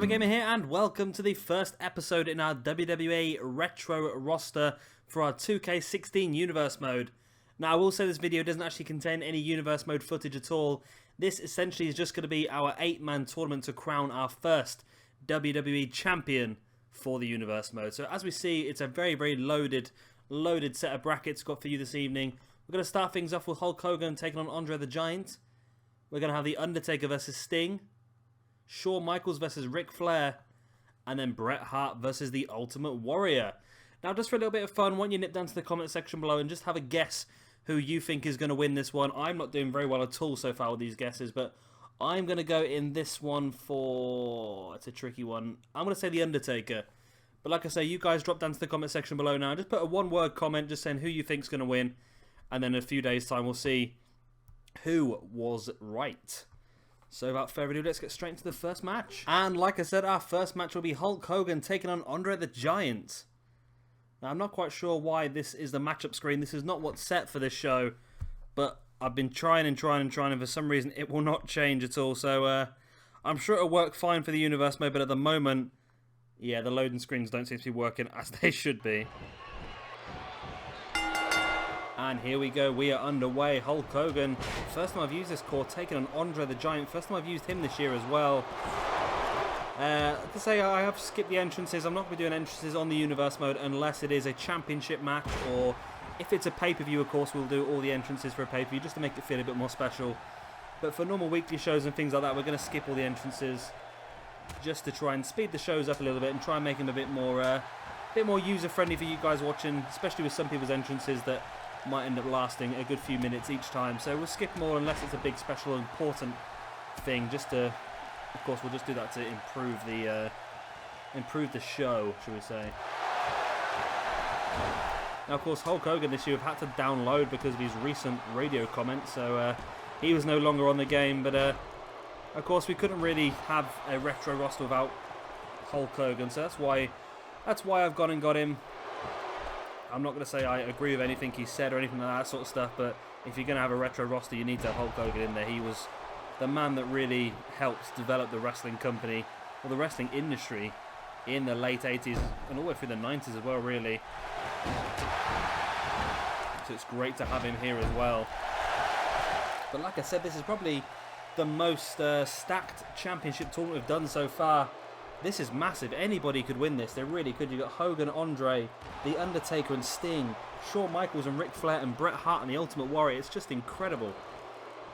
Gamer here, and welcome to the first episode in our WWE Retro roster for our 2K16 Universe Mode. Now, I will say this video doesn't actually contain any Universe Mode footage at all. This essentially is just going to be our 8-man tournament to crown our first WWE Champion for the Universe Mode. So as we see, it's a very, very loaded set of brackets got for you this evening. We're going to start things off with Hulk Hogan taking on ANDRÉ the Giant. We're going to have the Undertaker versus Sting. Shawn Michaels versus Ric Flair, and then Bret Hart versus the Ultimate Warrior. Now, just for a little bit of fun, why don't you nip down to the comment section below and just have a guess who you think is going to win this one. I'm not doing very well at all so far with these guesses, but I'm going to go in this one for... It's a tricky one. I'm going to say the Undertaker. But like I say, you guys drop down to the comment section below now. Just put a one-word comment just saying who you think's going to win, and then in a few days' time we'll see who was right. So without further ado, let's get straight into the first match. And like I said, our first match will be Hulk Hogan taking on ANDRÉ the Giant. Now, I'm not quite sure why this is the matchup screen. This is not what's set for this show. But I've been trying, and for some reason it will not change at all. So I'm sure it'll work fine for the Universe Mode, but at the moment, yeah, the loading screens don't seem to be working as they should be. And here we go, we are underway. Hulk Hogan, first time I've used this core, taking on ANDRÉ the Giant. First time I've used him this year as well. To say I have skipped the entrances. I'm not going to be doing entrances on the Universe Mode unless it is a championship match, or if it's a pay-per-view, of course, we'll do all the entrances for a pay-per-view just to make it feel a bit more special. But for normal weekly shows and things like that, we're going to skip all the entrances just to try and speed the shows up a little bit and try and make them a bit more user-friendly for you guys watching, especially with some people's entrances that might end up lasting a good few minutes each time. So we'll skip them all unless it's a big, special, important thing. Just to, of course, we'll just do that to improve the show, shall we say. Now, of course, Hulk Hogan this year have had to download because of his recent radio comments, so he was no longer on the game. But of course, we couldn't really have a retro roster without Hulk Hogan, so that's why I've gone and got him. I'm not going to say I agree with anything he said or anything like that sort of stuff, but if you're going to have a retro roster, you need to have Hulk Hogan in there. He was the man that really helped develop the wrestling company, or the wrestling industry, in the late 80s and all the way through the 90s as well, really. So it's great to have him here as well. But like I said, this is probably the most stacked championship tournament we've done so far. This is massive. Anybody could win this. They really could. You've got Hogan, ANDRÉ, The Undertaker and Sting, Shawn Michaels and Ric Flair, and Bret Hart and the Ultimate Warrior. It's just incredible.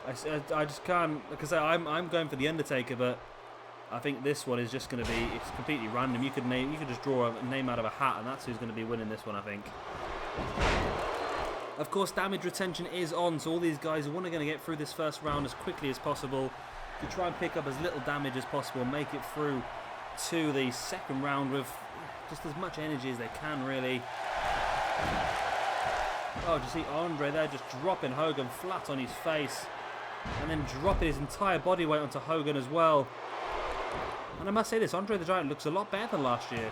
I just can't... Like I say, I'm going for The Undertaker, but I think this one is just going to be... It's completely random. You could just draw a name out of a hat, and that's who's going to be winning this one, I think. Of course, damage retention is on, so all these guys are going to get through this first round as quickly as possible to try and pick up as little damage as possible and make it through to the second round with just as much energy as they can, really. Oh, do you see ANDRÉ there just dropping Hogan flat on his face and then dropping his entire body weight onto Hogan as well. And I must say this, ANDRÉ the Giant looks a lot better than last year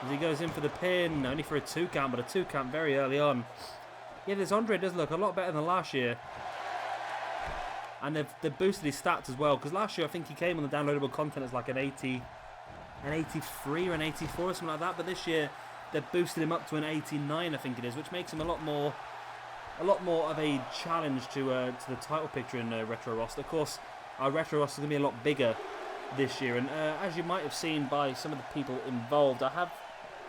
as he goes in for the pin, only for a 2 count, but a 2 count very early on. Yeah, this ANDRÉ does look a lot better than last year. And they've boosted his stats as well, because last year I think he came on the downloadable content as like an 83 or an 84 or something like that, but this year they've boosted him up to an 89, I think it is, which makes him a lot more of a challenge to the title picture in retro roster. Of course, our retro roster is going to be a lot bigger this year, and as you might have seen by some of the people involved, I have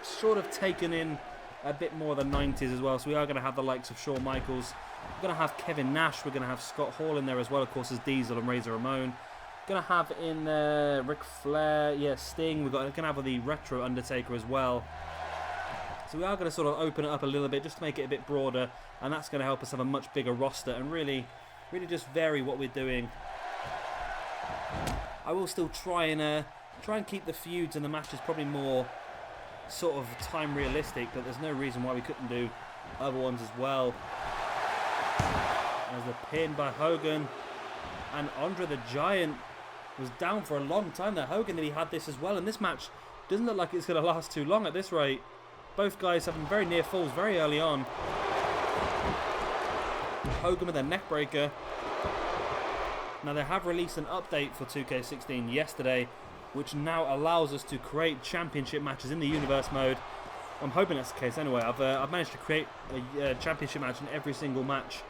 sort of taken in a bit more of the 90s as well. So we are going to have the likes of Shawn Michaels, we're going to have Kevin Nash, we're going to have Scott Hall in there as well, of course, as Diesel and Razor Ramon. Gonna have in there Ric Flair, yeah, Sting. We're gonna have the retro Undertaker as well. So we are gonna sort of open it up a little bit just to make it a bit broader, and that's gonna help us have a much bigger roster and really just vary what we're doing. I will still try and keep the feuds and the matches probably more sort of time realistic, but there's no reason why we couldn't do other ones as well. There's the pin by Hogan, and ANDRÉ the Giant was down for a long time there. Hogan nearly had this as well, and this match doesn't look like it's going to last too long at this rate. Both guys having very near falls very early on. Hogan with a neck breaker. Now they have released an update for 2K16 yesterday, which now allows us to create championship matches in the universe mode. I'm hoping that's the case anyway. I've managed to create a championship match in every single match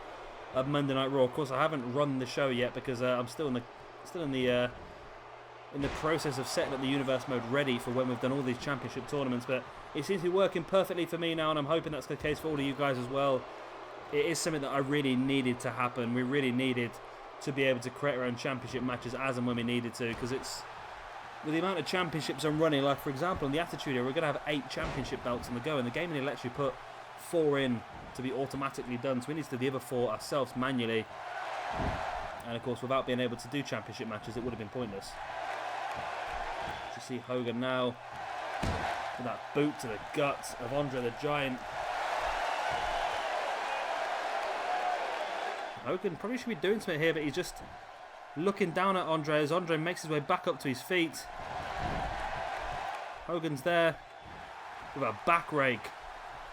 of Monday Night Raw. Of course, I haven't run the show yet because I'm still in the process of setting up the universe mode ready for when we've done all these championship tournaments. But it seems to be working perfectly for me now, and I'm hoping that's the case for all of you guys as well. It is something that I really needed to happen. We really needed to be able to create our own championship matches as and when we needed to, because it's with the amount of championships I'm running. Like for example, in the Attitude Era, we're going to have 8 championship belts on the go, and the game only lets you put 4 in to be automatically done. So we need to do the other 4 ourselves manually, and of course, without being able to do championship matches, it would have been pointless. You see Hogan now with that boot to the gut of Andre the Giant. Hogan probably should be doing something here, but he's just looking down at Andre as Andre makes his way back up to his feet. Hogan's there with a back rake,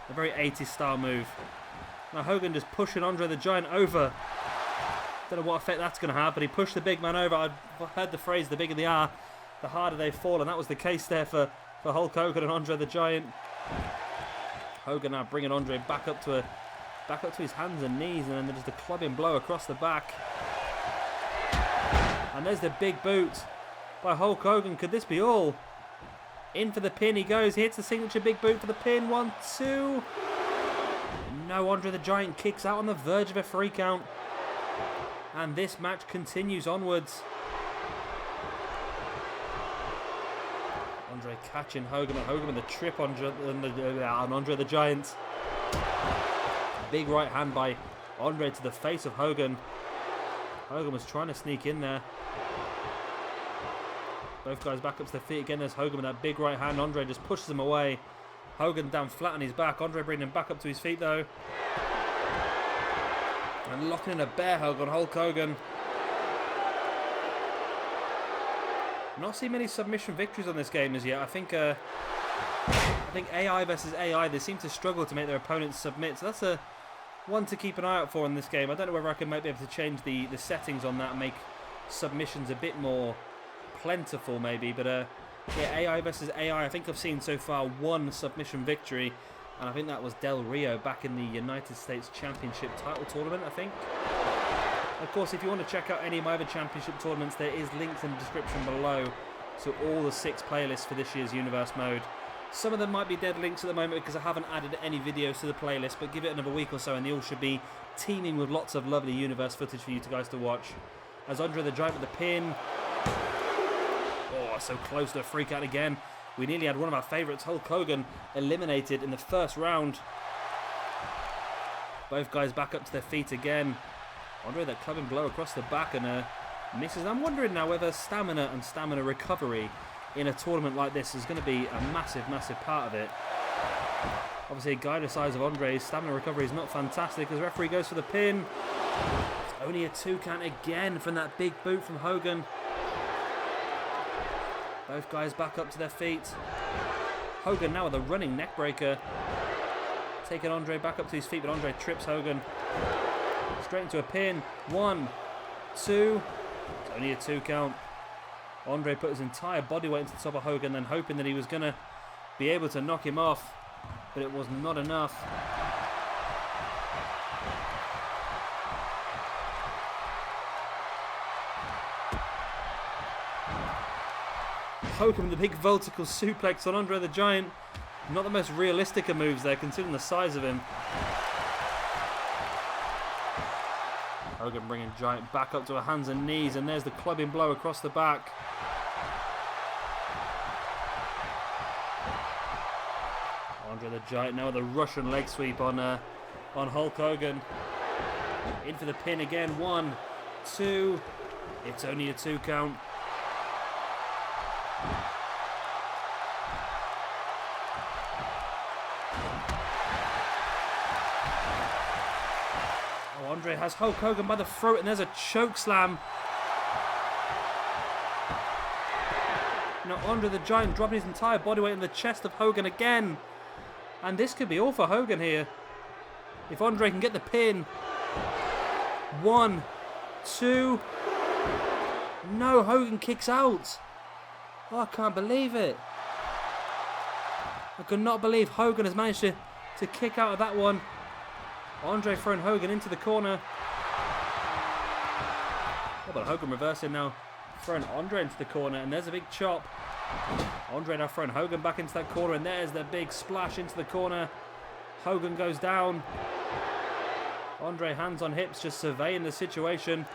a very 80s style move. Now Hogan just pushing Andre the Giant over. Don't know what effect that's going to have, but he pushed the big man over. I've heard the phrase, the bigger they are, the harder they fall, and that was the case there for Hulk Hogan and Andre the Giant. Hogan now bringing Andre back up to his hands and knees, and then just a clubbing blow across the back. And there's the big boot by Hulk Hogan. Could this be all? In for the pin he goes. He hits the signature big boot for the pin. 1, 2. No, Andre the Giant kicks out on the verge of a 3 count. And this match continues onwards. Andre catching Hogan, and Hogan with the trip on Andre the Giant. Big right hand by Andre to the face of Hogan. Hogan was trying to sneak in there. Both guys back up to their feet again. There's Hogan with that big right hand. Andre just pushes him away. Hogan down flat on his back. Andre bringing him back up to his feet though. And locking in a bear hug on Hulk Hogan. Not seen many submission victories on this game as yet. I think AI versus AI, they seem to struggle to make their opponents submit. So that's a one to keep an eye out for in this game. I don't know whether I can maybe be able to change the settings on that and make submissions a bit more plentiful maybe. But yeah, AI versus AI, I think I've seen so far 1 submission victory. And I think that was Del Rio back in the United States Championship title tournament, I think. Of course, if you want to check out any of my other championship tournaments, there is links in the description below to all the 6 playlists for this year's Universe mode. Some of them might be dead links at the moment because I haven't added any videos to the playlist, but give it another week or so and they all should be teeming with lots of lovely Universe footage for you guys to watch. As Andre the Giant with the pin. Oh, so close to a freak out again. We nearly had one of our favourites, Hulk Hogan, eliminated in the first round. Both guys back up to their feet again. Andre that clubbing blow across the back and misses. I'm wondering now whether stamina and stamina recovery in a tournament like this is going to be a massive, massive part of it. Obviously, a guy the size of Andre's stamina recovery is not fantastic as the referee goes for the pin. It's only a 2 count again from that big boot from Hogan. Both guys back up to their feet. Hogan now with a running neck breaker. Taking Andre back up to his feet, but Andre trips Hogan. Straight into a pin. 1, 2. It's only a 2 count. Andre put his entire body weight into the top of Hogan, then hoping that he was going to be able to knock him off, but it was not enough. Hogan with the big vertical suplex on Andre the Giant. Not the most realistic of moves there, considering the size of him. Hogan bringing Giant back up to her hands and knees, and there's the clubbing blow across the back. Andre the Giant now with a Russian leg sweep on Hulk Hogan. In for the pin again. 1, 2. It's only a 2 count. Andre has Hulk Hogan by the throat, and there's a choke slam. Now Andre the Giant dropping his entire body weight in the chest of Hogan again. And this could be all for Hogan here. If Andre can get the pin. 1, 2. No, Hogan kicks out. Oh, I can't believe it. I could not believe Hogan has managed to kick out of that one. Andre throwing Hogan into the corner. Oh, but Hogan reversing now, throwing Andre into the corner, and there's a big chop. Andre now throwing Hogan back into that corner, and there's the big splash into the corner. Hogan goes down. Andre hands on hips, just surveying the situation.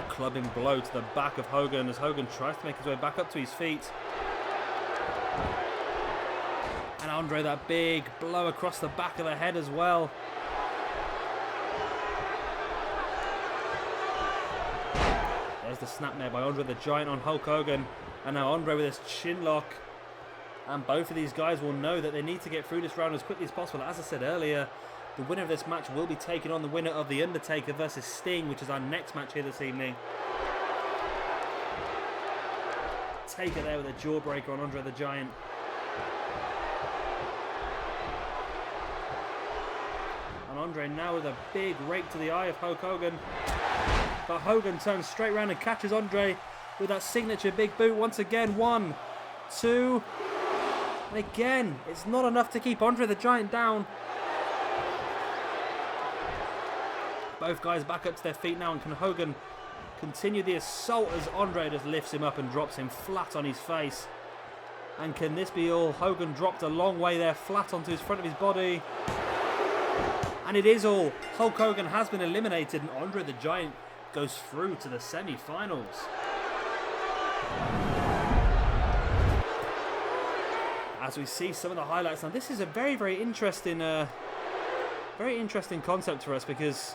Clubbing blow to the back of Hogan as Hogan tries to make his way back up to his feet. And Andre, that big blow across the back of the head as well. There's the snap there by Andre the Giant on Hulk Hogan. And now Andre with his chin lock. And both of these guys will know that they need to get through this round as quickly as possible. As I said earlier, the winner of this match will be taking on the winner of The Undertaker versus Sting, which is our next match here this evening. Taker there with a jawbreaker on Andre the Giant. And Andre now with a big rake to the eye of Hulk Hogan. But Hogan turns straight around and catches Andre with that signature big boot once again. 1, 2, and again, it's not enough to keep Andre the Giant down. Both guys back up to their feet now, and can Hogan continue the assault as Andre just lifts him up and drops him flat on his face? And can this be all? Hogan dropped a long way there, flat onto his front of his body. And it is all. Hulk Hogan has been eliminated, and Andre the Giant goes through to the semi-finals. As we see some of the highlights now, this is a very, very interesting concept for us, because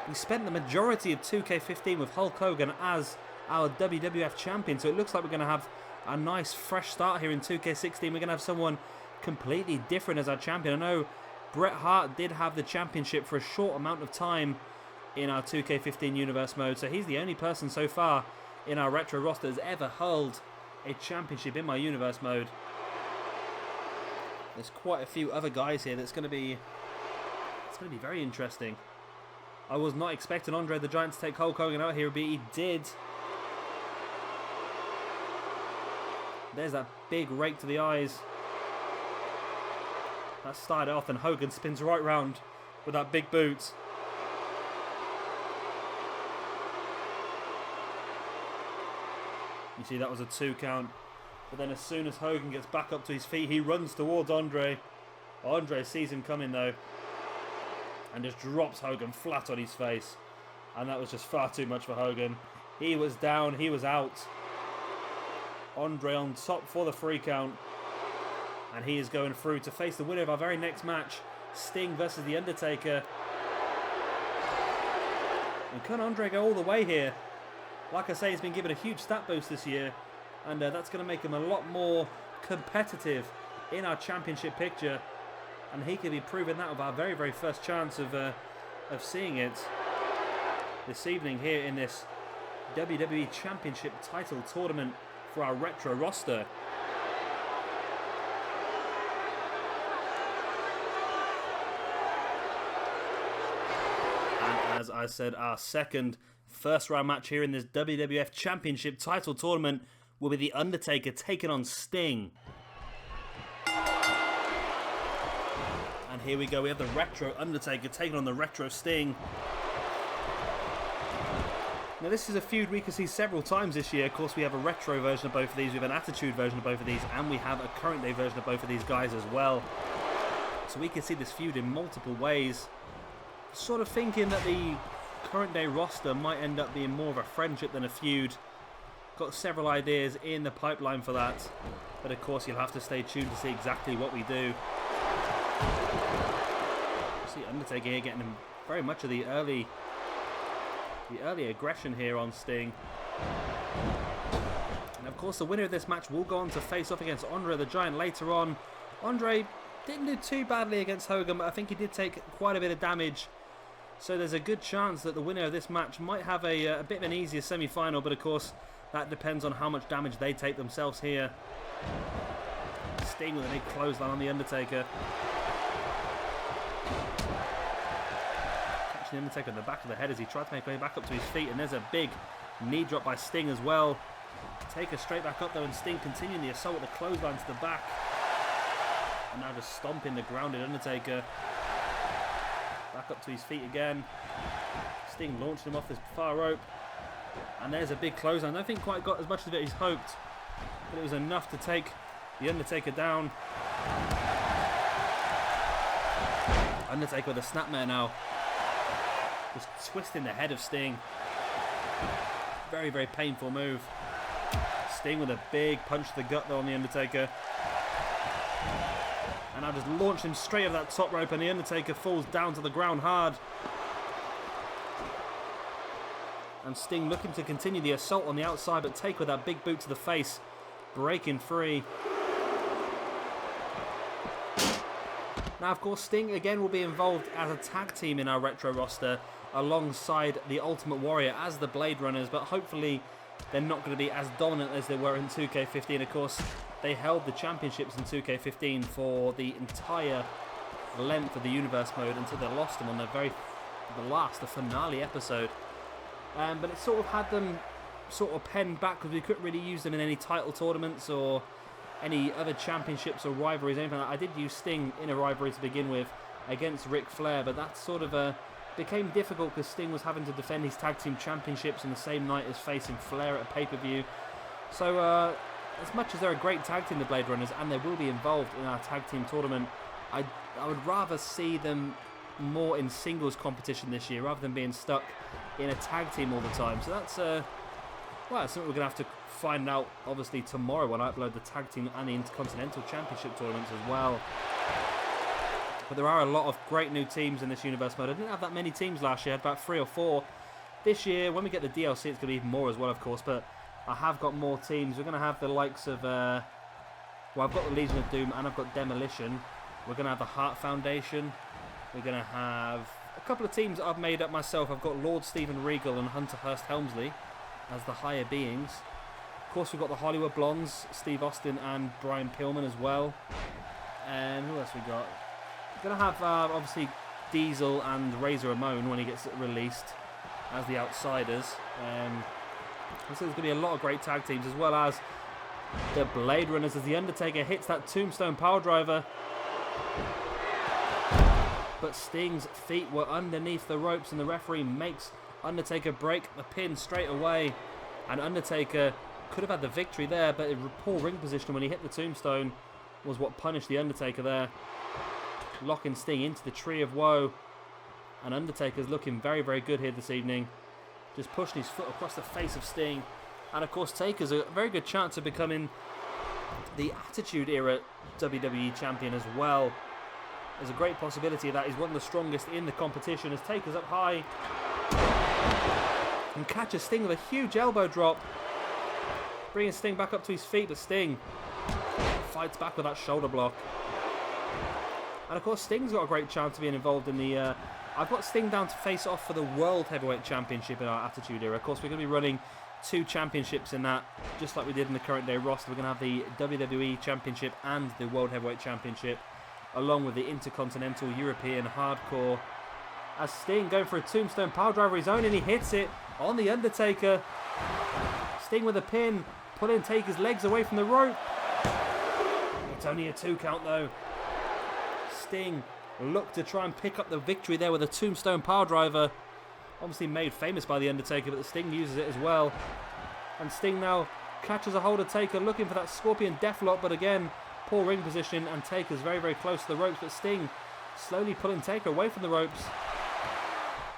we spent the majority of 2K15 with Hulk Hogan as our WWF champion, so it looks like we're going to have a nice fresh start here in 2K16. We're going to have someone completely different as our champion. I know Bret Hart did have the championship for a short amount of time in our 2K15 universe mode, so he's the only person so far in our retro roster that's ever held a championship in my universe mode. There's quite a few other guys here that's going to be very interesting. I was not expecting Andre the Giant to take Hulk Hogan out here, but he did. There's that big rake to the eyes. That started off, and Hogan spins right round with that big boot. You see, that was a 2 count. But then as soon as Hogan gets back up to his feet, he runs towards Andre. Andre sees him coming though, and just drops Hogan flat on his face. And that was just far too much for Hogan. He was down, he was out. Andre on top for the 3 count. And he is going through to face the winner of our very next match, Sting versus The Undertaker. And can Andre go all the way here? Like I say, he's been given a huge stat boost this year, and that's going to make him a lot more competitive in our championship picture. And he could be proving that with our very, very first chance of seeing it this evening here in this WWE Championship title tournament for our retro roster. And as I said, our second first round match here in this WWF Championship title tournament will be The Undertaker taking on Sting. And here we go, we have the retro Undertaker taking on the retro Sting. Now this is a feud we can see several times this year. Of course, we have a retro version of both of these, we have an attitude version of both of these, and we have a current day version of both of these guys as well. So we can see this feud in multiple ways. Sort of thinking that the current day roster might end up being more of a friendship than a feud. Got several ideas in the pipeline for that, but of course you'll have to stay tuned to see exactly what we do. See Undertaker here getting him very much of the early aggression here on Sting. And of course the winner of this match will go on to face off against Andre the Giant later on. Andre didn't do too badly against Hogan, but I think he did take quite a bit of damage. So there's a good chance that the winner of this match might have a bit of an easier semi-final, but of course that depends on how much damage they take themselves here. Sting with a big clothesline on The Undertaker. Catches catching the Undertaker in the back of the head as he tried to make way back up to his feet. And there's a big knee drop by Sting as well. Taker straight back up though, and Sting continuing the assault with the clothesline to the back. And now just stomping the grounded Undertaker. Back up to his feet again. Sting launching him off this far rope. And there's a big clothesline. I don't think quite got as much of it as he's hoped. But it was enough to take the Undertaker down. Undertaker with a snapmare now. Just twisting the head of Sting. Very, very painful move. Sting with a big punch to the gut though on the Undertaker. And I'll just launch him straight over that top rope, and the Undertaker falls down to the ground hard. And Sting looking to continue the assault on the outside, but Taker with that big boot to the face, breaking free. Now, of course, Sting again will be involved as a tag team in our retro roster alongside the Ultimate Warrior as the Blade Runners, but hopefully they're not going to be as dominant as they were in 2K15. Of course, they held the championships in 2K15 for the entire length of the universe mode until they lost them on the finale episode. But it sort of had them sort of penned back because we couldn't really use them in any title tournaments or any other championships or rivalries, anything like that. I did use Sting in a rivalry to begin with against Ric Flair, but that sort of became difficult because Sting was having to defend his tag team championships in the same night as facing Flair at a pay-per-view. So as much as they're a great tag team, the Blade Runners, and they will be involved in our tag team tournament, I would rather see them more in singles competition this year rather than being stuck in a tag team all the time. So that's well, something we're going to have to find out obviously tomorrow when I upload the tag team and the Intercontinental Championship tournaments as well. But there are a lot of great new teams in this universe mode. I didn't have that many teams last year. I had about 3 or 4. This year, when we get the DLC, it's going to be even more as well, of course. But I have got more teams. We're going to have the likes of well, I've got the Legion of Doom and I've got Demolition. We're going to have the Hart Foundation. We're going to have a couple of teams that I've made up myself. I've got Lord Stephen Regal and Hunter Hearst Helmsley as the higher beings. Of course, we've got the Hollywood Blondes, Steve Austin and Brian Pillman as well. And who else we got? We're going to have obviously Diesel and Razor Ramon when he gets released as the outsiders. So there's going to be a lot of great tag teams, as well as the Blade Runners as the Undertaker hits that Tombstone Powerdriver. But Sting's feet were underneath the ropes and the referee makes Undertaker break the pin straight away. And Undertaker could have had the victory there, but a poor ring position when he hit the Tombstone was what punished the Undertaker there. Locking Sting into the Tree of Woe. And Undertaker's looking very, very good here this evening. Just pushing his foot across the face of Sting. And of course, Taker's a very good chance of becoming the Attitude Era WWE Champion as well. There's a great possibility that he's one of the strongest in the competition as Taker's up high. And catches Sting with a huge elbow drop. Bringing Sting back up to his feet, but Sting fights back with that shoulder block. And of course, Sting's got a great chance of being involved in the... I've got Sting down to face off for the World Heavyweight Championship in our Attitude Era. Of course, we're going to be running 2 championships in that, just like we did in the current day roster. We're going to have the WWE Championship and the World Heavyweight Championship, along with the Intercontinental European Hardcore. As Sting going for a Tombstone Powerdriver of his own, and he hits it on the Undertaker. Sting with a pin, pulling Taker's legs away from the rope. It's only a 2 count though. Sting looked to try and pick up the victory there with a Tombstone Powerdriver. Obviously made famous by the Undertaker, but the Sting uses it as well. And Sting now catches a hold of Taker, looking for that Scorpion Deathlock, but again, poor ring position, and Taker's very, very close to the ropes, but Sting slowly pulling Taker away from the ropes.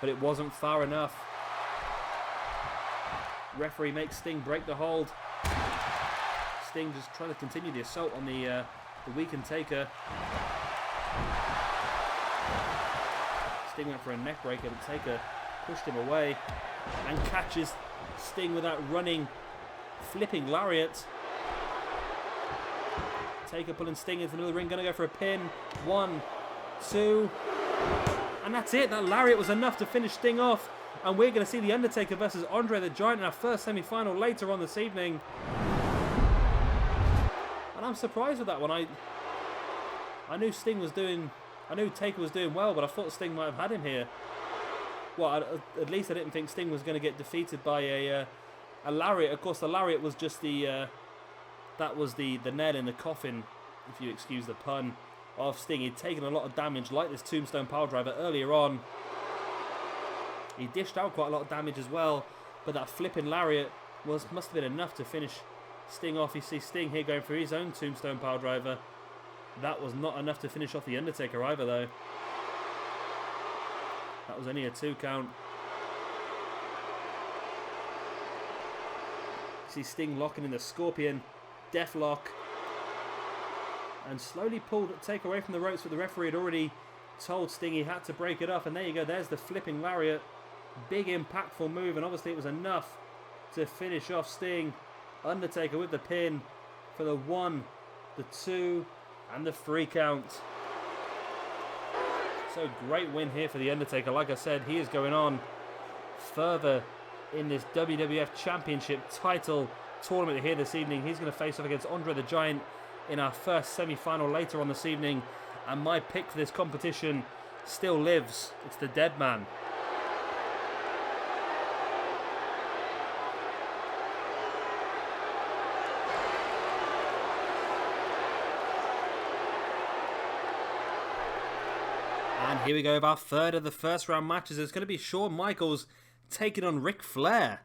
But it wasn't far enough. Referee makes Sting break the hold. Sting just trying to continue the assault on the weakened Taker. Sting went for a neck breaker, but Taker pushed him away and catches Sting with that running, flipping lariat. Taker pulling Sting into the middle of the ring, going to go for a pin. 1, 2, and that's it. That lariat was enough to finish Sting off. And we're going to see The Undertaker versus Andre the Giant in our first semi-final later on this evening. And I'm surprised with that one. I knew Taker was doing well, but I thought Sting might have had him here. Well, at least I didn't think Sting was going to get defeated by a lariat. Of course, the lariat was just the that was the nail in the coffin, if you excuse the pun, of Sting. He'd taken a lot of damage, like this tombstone piledriver earlier on. He dished out quite a lot of damage as well, but that flipping lariat must have been enough to finish Sting off. You see Sting here going for his own tombstone piledriver. That was not enough to finish off the Undertaker either, though. That was only a 2 count. See Sting locking in the Scorpion Deathlock, and slowly pulled Taker away from the ropes, but the referee had already told Sting he had to break it off. And there you go, there's the flipping lariat. Big impactful move, and obviously it was enough to finish off Sting. Undertaker with the pin for the 1, the 2, and the 3 count. So great win here for the Undertaker. Like I said, he is going on further in this WWF Championship title tournament here this evening. He's going to face off against ANDRÉ the Giant in our first semi-final later on this evening. And my pick for this competition still lives. It's the Dead Man. And here we go with our third of the first round matches. It's going to be Shawn Michaels taking on Ric Flair.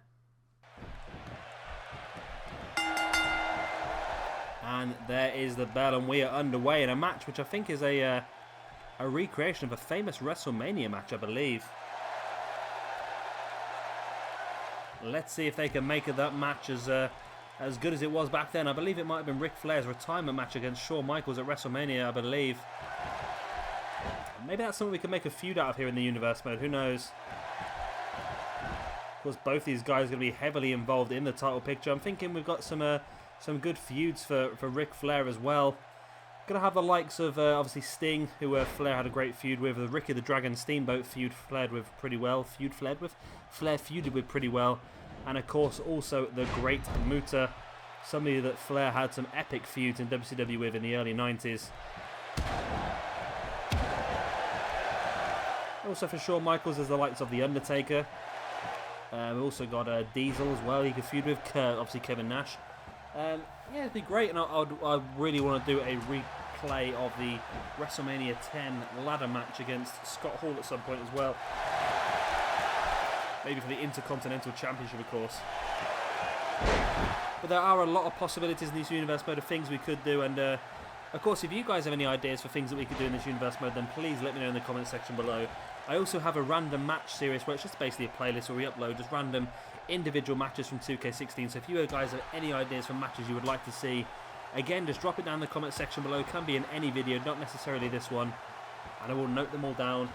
And there is the bell, and we are underway in a match which I think is a recreation of a famous WrestleMania match, I believe. Let's see if they can make that match as good as it was back then. I believe it might have been Ric Flair's retirement match against Shawn Michaels at WrestleMania, I believe. Maybe that's something we can make a feud out of here in the universe mode. Who knows? Of course, both these guys are going to be heavily involved in the title picture. I'm thinking we've got some good feuds for Ric Flair as well. Going to have the likes of obviously Sting, who Flair had a great feud with. The Ricky the Dragon Steamboat Flair feuded with pretty well. And of course, also the Great Muta, somebody that Flair had some epic feuds in WCW with in the early 90s. Also for Shawn Michaels, there's the likes of The Undertaker. We've also got Diesel as well, he could feud with, obviously Kevin Nash. Yeah, it'd be great, and I really want to do a replay of the WrestleMania 10 ladder match against Scott Hall at some point as well. Maybe for the Intercontinental Championship, of course. But there are a lot of possibilities in this universe mode of things we could do, and of course, if you guys have any ideas for things that we could do in this universe mode, then please let me know in the comment section below. I also have a random match series where it's just basically a playlist where we upload just random individual matches from 2K16. So if you guys have any ideas for matches you would like to see, again, just drop it down in the comment section below. It can be in any video, not necessarily this one. And I will note them all down.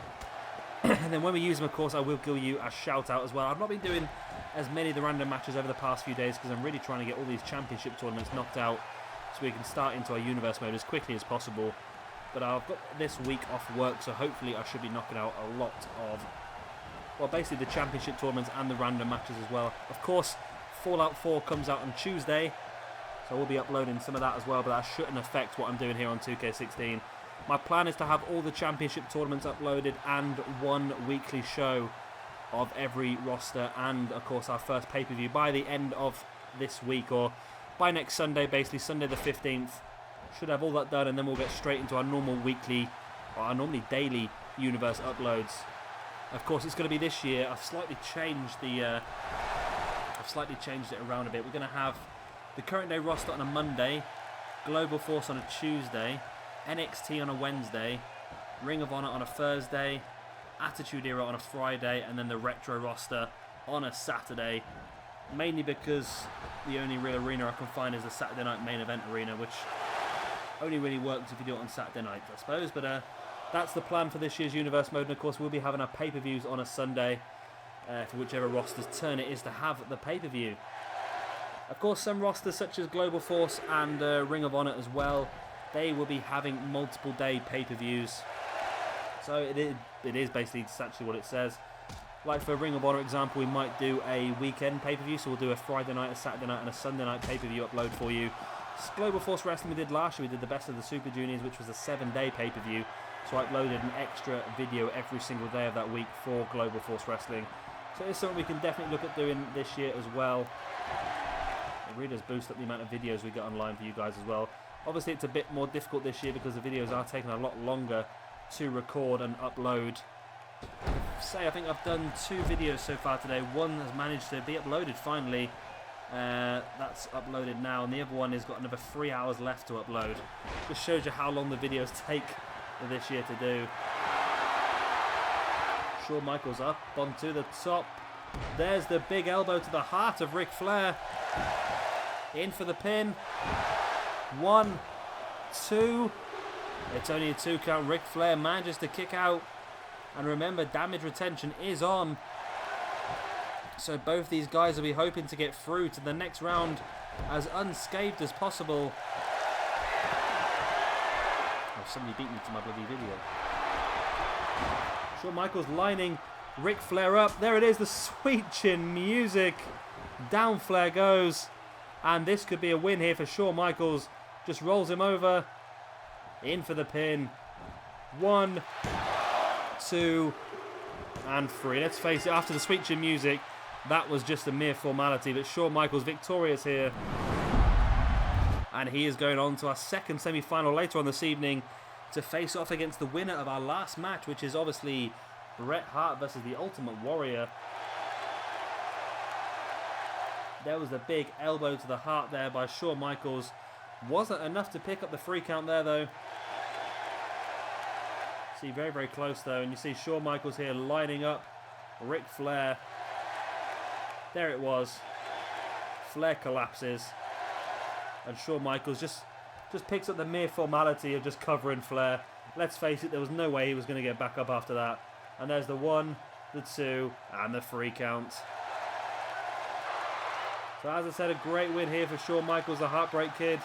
And then when we use them, of course, I will give you a shout out as well. I've not been doing as many of the random matches over the past few days because I'm really trying to get all these championship tournaments knocked out so we can start into our universe mode as quickly as possible. But I've got this week off work, so hopefully I should be knocking out a lot of, well, basically the championship tournaments and the random matches as well. Of course, Fallout 4 comes out on Tuesday, so we'll be uploading some of that as well, but that shouldn't affect what I'm doing here on 2K16. My plan is to have all the championship tournaments uploaded and one weekly show of every roster and, of course, our first pay-per-view by the end of this week, or by next Sunday, basically Sunday the 15th. Should have all that done, and then we'll get straight into our normal weekly, or our normally daily universe uploads. Of course, it's going to be this year. I've slightly changed it around a bit. We're going to have the current day roster on a Monday, Global Force on a Tuesday, NXT on a Wednesday, Ring of Honor on a Thursday, Attitude Era on a Friday, and then the Retro roster on a Saturday. Mainly because the only real arena I can find is the Saturday Night Main Event arena, which only really works if you do it on Saturday night, I suppose. But that's the plan for this year's universe mode. And of course, we'll be having our pay-per-views on a Sunday for whichever roster's turn it is to have the pay-per-view. Of course, some rosters such as Global Force and Ring of Honor as well, they will be having multiple day pay-per-views. So it is basically actually what it says. Like for Ring of Honor example, we might do a weekend pay-per-view, so we'll do a Friday night, a Saturday night, and a Sunday night pay-per-view upload for you. Global Force Wrestling we did last year, we did the Best of the Super Juniors, which was a 7-day pay-per-view. So I uploaded an extra video every single day of that week for Global Force Wrestling. So it's something we can definitely look at doing this year as well. It really does boost up the amount of videos we get online for you guys as well. Obviously it's a bit more difficult this year because the videos are taking a lot longer to record and upload. I think I've done 2 videos so far today. One has managed to be uploaded finally. That's uploaded now, and the other one has got another 3 hours left to upload. Just shows you how long the videos take this year to do. Shawn Michaels up onto the top. There's the big elbow to the heart of Ric Flair. In for the pin. 1, 2. It's only a 2 count. Ric Flair manages to kick out. And remember, damage retention is on. So both these guys will be hoping to get through to the next round as unscathed as possible. Oh, somebody beat me to my bloody video. Shawn Michaels lining Ric Flair up. There it is, the sweet chin music. Down Flair goes. And this could be a win here for Shawn Michaels. Just rolls him over. In for the pin. 1, 2, and 3. Let's face it, after the sweet chin music, that was just a mere formality. But Shawn Michaels victorious here. And he is going on to our second semi-final later on this evening to face off against the winner of our last match, which is obviously Bret Hart versus the Ultimate Warrior. There was a big elbow to the heart there by Shawn Michaels. Wasn't enough to pick up the 3 count there though. See, very, very close though. And you see Shawn Michaels here lining up Ric Flair. There it was. Flair collapses. And Shawn Michaels just picks up the mere formality of just covering Flair. Let's face it, there was no way he was going to get back up after that. And there's the 1, the 2, and the 3 count. So as I said, a great win here for Shawn Michaels, the Heartbreak Kid.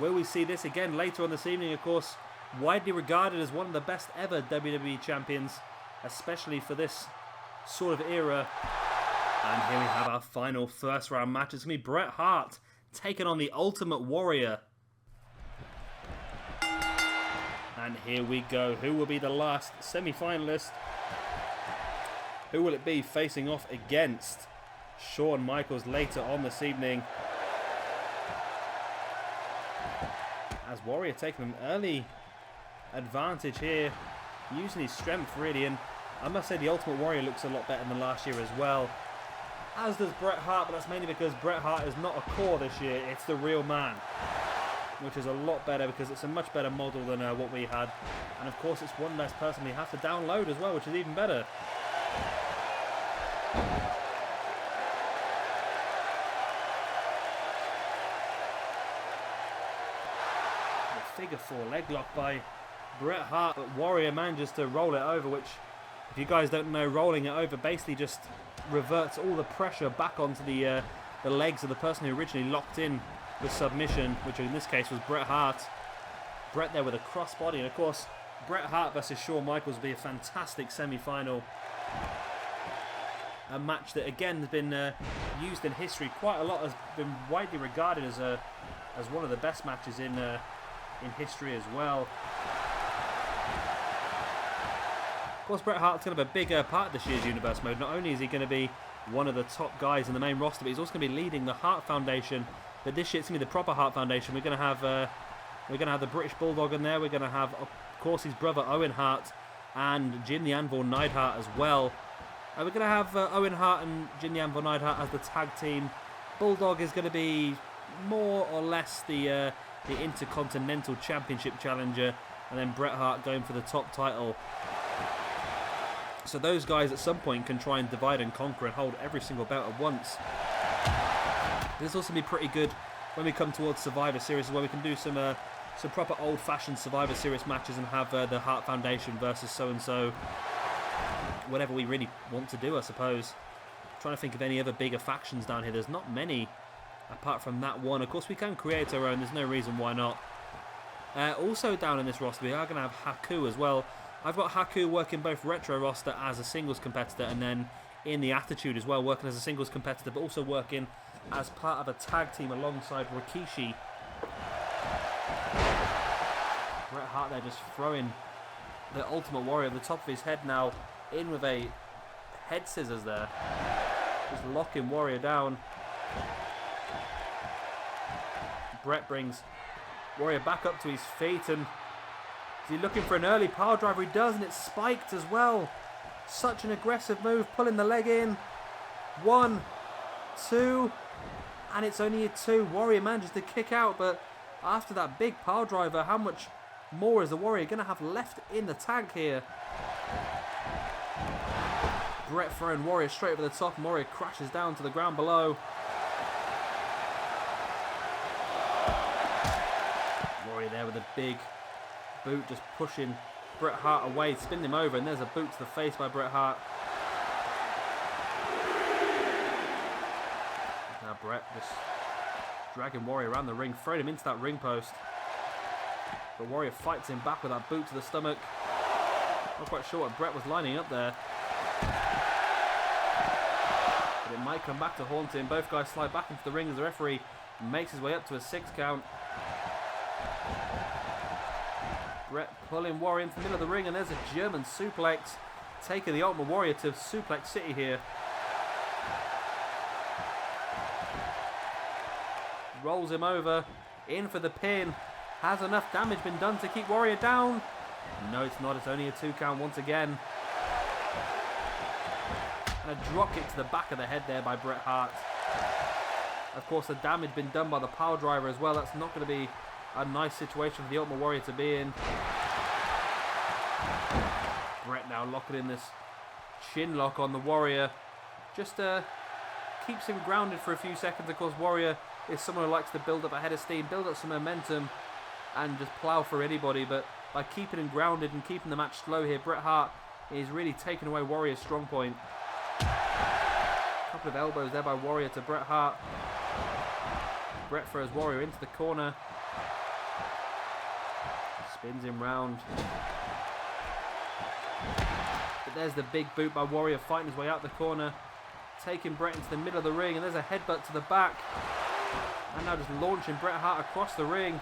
Will we see this again later on this evening? Of course, widely regarded as one of the best ever WWE champions, especially for this sort of era. And here we have our final first round match. It's going to be Bret Hart taking on the Ultimate Warrior. And here we go. Who will be the last semi-finalist? Who will it be facing off against Shawn Michaels later on this evening? As Warrior taking an early advantage here, using his strength really, and I must say the Ultimate Warrior looks a lot better than last year as well. As does Bret Hart, but that's mainly because Bret Hart is not a core this year, it's the real man. Which is a lot better because it's a much better model than what we had. And of course it's one less person we have to download as well, which is even better. The figure 4 leg lock by Bret Hart, but Warrior manages to roll it over, which, if you guys don't know, rolling it over basically just reverts all the pressure back onto the legs of the person who originally locked in the submission, which in this case was Bret Hart. Bret there with a crossbody, and of course Bret Hart versus Shawn Michaels will be a fantastic semi-final. A match that again has been used in history quite a lot, has been widely regarded as one of the best matches in history as well. Of course, Bret Hart's going to have a bigger part of this year's Universe Mode. Not only is he going to be one of the top guys in the main roster, but he's also going to be leading the Hart Foundation. But this year it's going to be the proper Hart Foundation. We're going to have the British Bulldog in there. We're going to have, of course, his brother Owen Hart and Jim the Anvil Neidhart as well. We're going to have Owen Hart and Jim the Anvil Neidhart as the tag team. Bulldog is going to be more or less the Intercontinental Championship challenger, and then Bret Hart going for the top title. So those guys at some point can try and divide and conquer and hold every single belt at once. This will also be pretty good when we come towards Survivor Series, where we can do some proper old-fashioned Survivor Series matches and have the Hart Foundation versus so-and-so. Whatever we really want to do, I suppose. I'm trying to think of any other bigger factions down here. There's not many apart from that one. Of course, we can create our own. There's no reason why not. Also down in this roster, we are going to have Haku as well. I've got Haku working both Retro roster as a singles competitor, and then in the Attitude as well, working as a singles competitor, but also working as part of a tag team alongside Rikishi. Bret Hart there just throwing the Ultimate Warrior at the top of his head now, in with a head scissors there. Just locking Warrior down. Bret brings Warrior back up to his feet, and is he looking for an early power driver? He does, and it's spiked as well. Such an aggressive move, pulling the leg in. 1, 2, and it's only a 2. Warrior manages to kick out, but after that big power driver, how much more is the Warrior going to have left in the tank here? Bret throwing Warrior straight over the top, and Warrior crashes down to the ground below. Warrior there with a big boot, just pushing Bret Hart away, spinning him over, and there's a boot to the face by Bret Hart. Now Bret just dragging Warrior around the ring, throwing him into that ring post. But Warrior fights him back with that boot to the stomach. Not quite sure what Bret was lining up there. But it might come back to haunt him. Both guys slide back into the ring as the referee makes his way up to a 6 count. Bret pulling Warrior into the middle of the ring, and there's a German suplex, taking the Ultimate Warrior to Suplex City here. Rolls him over, in for the pin. Has enough damage been done to keep Warrior down? No, it's not. It's only a 2 count once again. And a drop kick to the back of the head there by Bret Hart. Of course, the damage been done by the power driver as well. That's not going to be a nice situation for the Ultimate Warrior to be in. Bret now locking in this chin lock on the Warrior. Just keeps him grounded for a few seconds. Of course, Warrior is someone who likes to build up a head of steam, build up some momentum, and just plow through anybody. But by keeping him grounded and keeping the match slow here, Bret Hart is really taking away Warrior's strong point. A couple of elbows there by Warrior to Bret Hart. Bret throws Warrior into the corner. Spins him round. But there's the big boot by Warrior, fighting his way out the corner, taking Bret into the middle of the ring, and there's a headbutt to the back. And now just launching Bret Hart across the ring.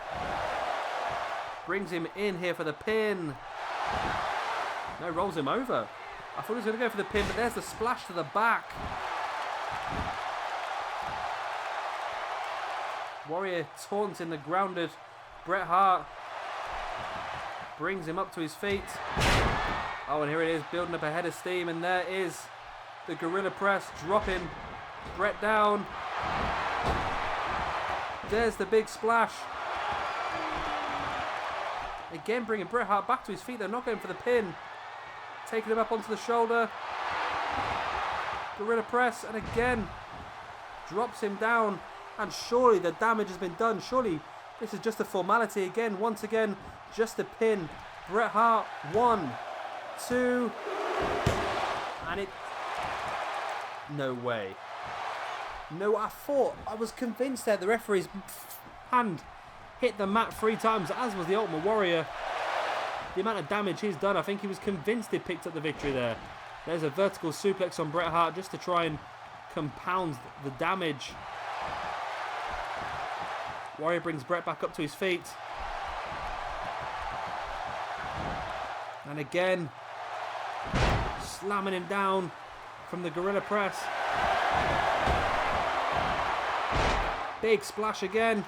Brings him in here for the pin. No, rolls him over. I thought he was going to go for the pin, but there's the splash to the back. Warrior taunting the grounded Bret Hart. Brings him up to his feet. Oh, and here it is, building up a head of steam, and there is the Gorilla Press, dropping Bret down. There's the big splash. Again, bringing Bret Hart back to his feet. They're not going for the pin. Taking him up onto the shoulder. Gorilla Press, and again drops him down. And surely the damage has been done. Surely this is just a formality again. Once again, just a pin. Bret Hart, 1, 2, and it... No way. No, I was convinced that the referee's hand hit the mat 3 times, as was the Ultimate Warrior. The amount of damage he's done, I think he was convinced he'd picked up the victory there. There's a vertical suplex on Bret Hart just to try and compound the damage. Warrior brings Bret back up to his feet. And again, slamming him down from the Gorilla Press. Big splash again.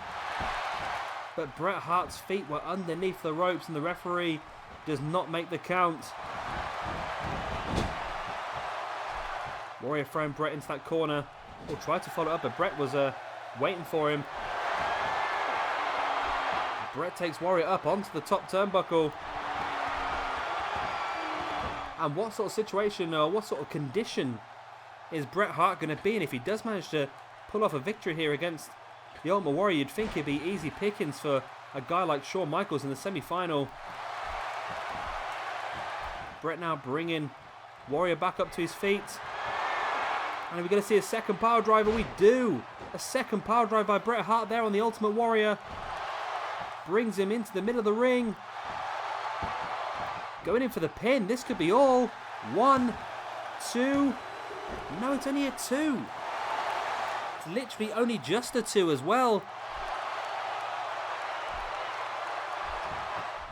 But Bret Hart's feet were underneath the ropes, and the referee does not make the count. Warrior throwing Bret into that corner. Will try to follow up, but Bret was waiting for him. Bret takes Warrior up onto the top turnbuckle. And what sort of situation or what sort of condition is Bret Hart going to be in if he does manage to pull off a victory here against the Ultimate Warrior? You'd think it'd be easy pickings for a guy like Shawn Michaels in the semi-final. Bret now bringing Warrior back up to his feet. And are we going to see a second power driver? We do! A second power drive by Bret Hart there on the Ultimate Warrior. Brings him into the middle of the ring. Going in for the pin. This could be all. 1, 2. No, it's only a 2. It's literally only just a 2 as well.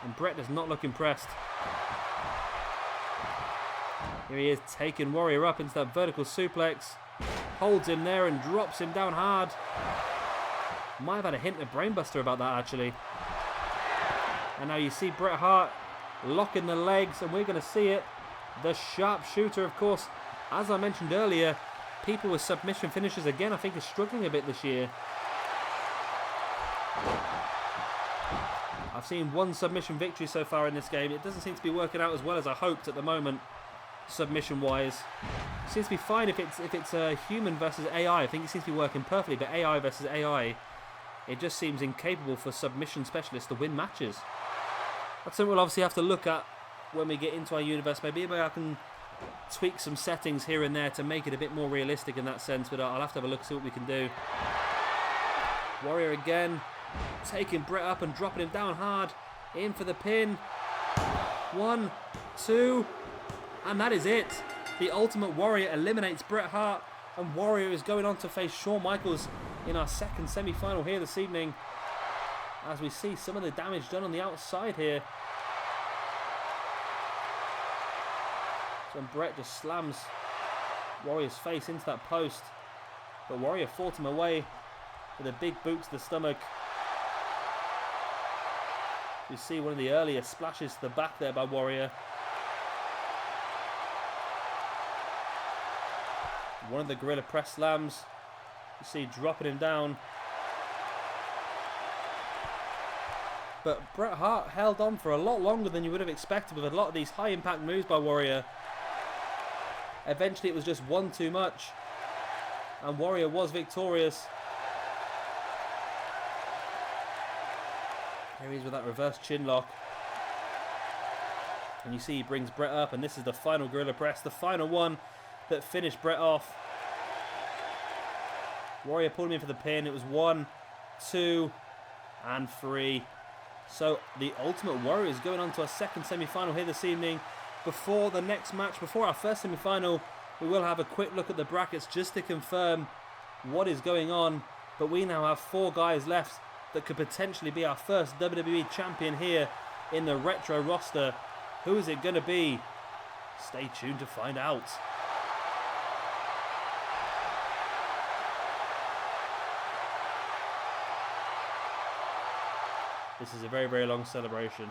And and Bret does not look impressed. Here he is, taking Warrior up into that vertical suplex. Holds him there and drops him down hard. Might have had a hint of brainbuster about that, actually. And now you see Bret Hart locking the legs, and we're going to see it. The sharpshooter, of course, as I mentioned earlier, people with submission finishes again, I think, is struggling a bit this year. I've seen one submission victory so far in this game. It doesn't seem to be working out as well as I hoped at the moment, submission-wise. It seems to be fine if it's human versus AI. I think it seems to be working perfectly, but AI versus AI, it just seems incapable for submission specialists to win matches. That's something we'll obviously have to look at when we get into our universe. Maybe I can tweak some settings here and there to make it a bit more realistic in that sense, but I'll have to have a look, see what we can do. Warrior again, taking Bret up and dropping him down hard. In for the pin. 1, 2, and that is it. The Ultimate Warrior eliminates Bret Hart, and Warrior is going on to face Shawn Michaels in our second semi-final here this evening. As we see some of the damage done on the outside here. So Bret just slams Warrior's face into that post. But Warrior fought him away with a big boot to the stomach. You see one of the earlier splashes to the back there by Warrior. One of the Gorilla Press slams. You see dropping him down. But Bret Hart held on for a lot longer than you would have expected with a lot of these high impact moves by Warrior. Eventually it was just one too much, and Warrior was victorious. There he is with that reverse chin lock. And you see he brings Bret up, and this is the final Gorilla Press, the final one that finished Bret off. Warrior pulled him in for the pin. It was 1, 2, and 3. So the Ultimate Warrior is going on to our second semi-final here this evening. Before the next match, before our first semi-final, we will have a quick look at the brackets just to confirm what is going on. But we now have 4 guys left that could potentially be our first WWE champion here in the Retro roster. Who is it going to be? Stay tuned to find out. This is a very, very long celebration.